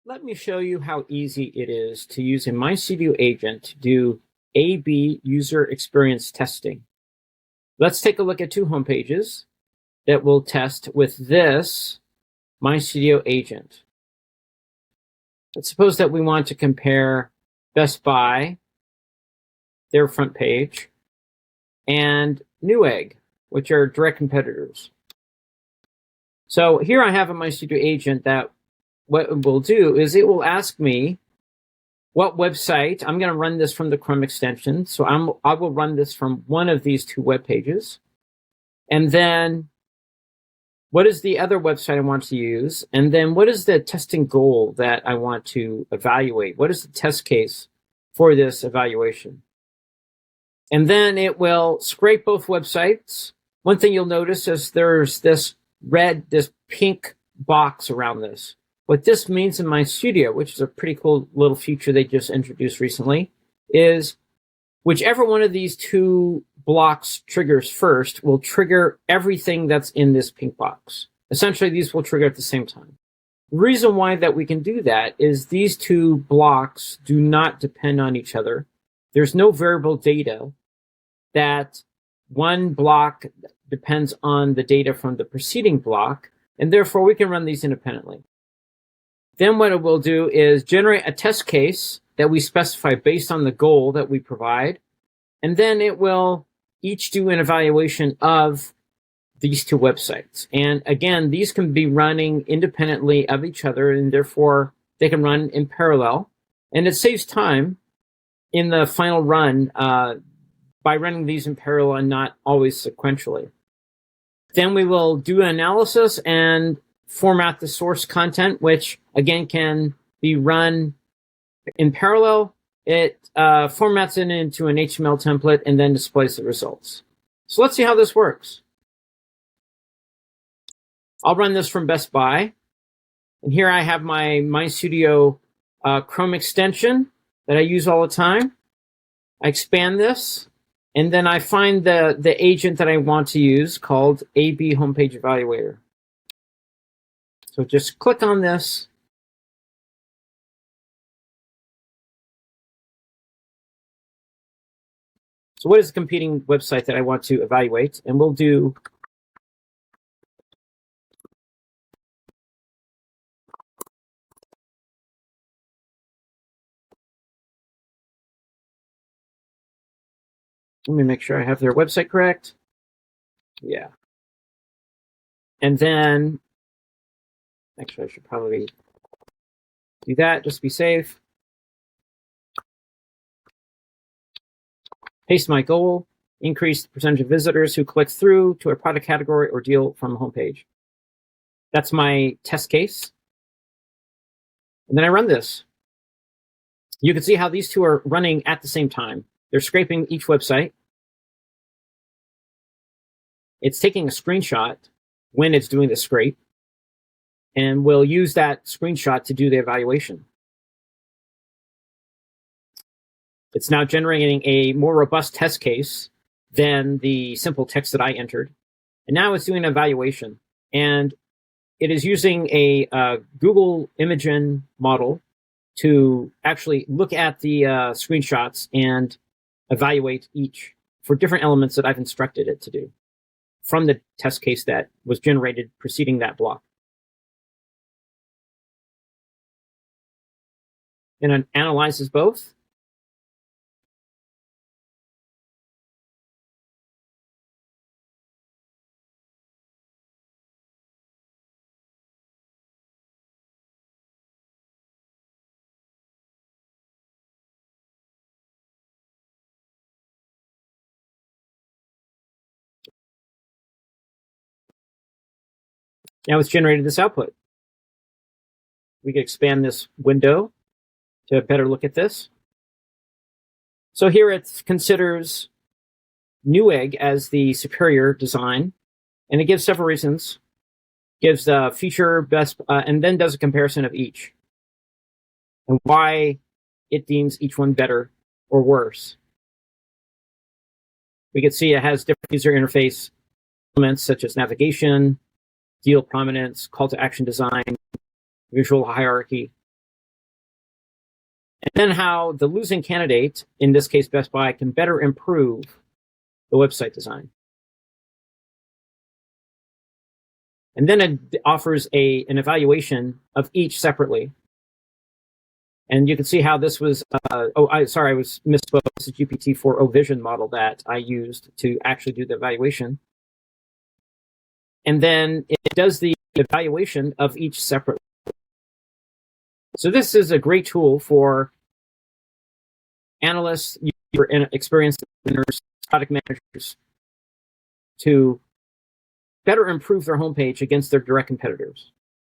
Let me show you how easy it is to use a MyStudio agent to do A/B user experience testing. Let's take a look at two home pages that we'll test with this MyStudio agent. Let's suppose that we want to compare Best Buy, their front page, and Newegg, which are direct competitors. So here I have a MyStudio agent that what it will do is it will ask me what website. I'm going to run this from the Chrome extension. So I will run this from one of these two web pages. And then what is the other website I want to use? And then what is the testing goal that I want to evaluate? What is the test case for this evaluation? And then it will scrape both websites. One thing you'll notice is there's this pink box around this. What this means in MyStudio, which is a pretty cool little feature they just introduced recently, is whichever one of these two blocks triggers first will trigger everything that's in this pink box. Essentially, these will trigger at the same time. The reason why that we can do that is these two blocks do not depend on each other. There's no variable data that one block depends on the data from the preceding block, and therefore we can run these independently. Then what it will do is generate a test case that we specify based on the goal that we provide. And then it will each do an evaluation of these two websites. And again, these can be running independently of each other, and therefore they can run in parallel. And it saves time in the final run by running these in parallel and not always sequentially. Then we will do an analysis and format the source content, which again can be run in parallel. It formats it into an HTML template and then displays the results. So let's see how this works. I'll run this from Best Buy. And here I have my MyStudio Chrome extension that I use all the time. I expand this, and then I find the agent that I want to use called A/B Homepage Evaluator. So just click on this. So what is the competing website that I want to evaluate? And we'll do let me make sure I have their website correct. Yeah. And then actually, I should probably do that just to be safe. Paste my goal, increase the percentage of visitors who click through to a product category or deal from a homepage. That's my test case. And then I run this. You can see how these two are running at the same time. They're scraping each website. It's taking a screenshot when it's doing the scrape. And we'll use that screenshot to do the evaluation. It's now generating a more robust test case than the simple text that I entered. And now it's doing an evaluation. And it is using a Google Imagen model to actually look at the screenshots and evaluate each for different elements that I've instructed it to do from the test case that was generated preceding that block. And it analyzes both. Now it's generated this output. We can expand this window to better look at this. So here it considers Newegg as the superior design, and it gives several reasons. Gives the feature best, and then does a comparison of each, and why it deems each one better or worse. We can see it has different user interface elements such as navigation, deal prominence, call to action design, visual hierarchy. and then how the losing candidate, in this case Best Buy, can better improve the website design. And then it offers an evaluation of each separately. And you can see how this was, I was misspoke. This is GPT-4o Vision model that I used to actually do the evaluation. And then it does the evaluation of each separately. So this is a great tool for analysts, experienced designers, product managers to better improve their homepage against their direct competitors.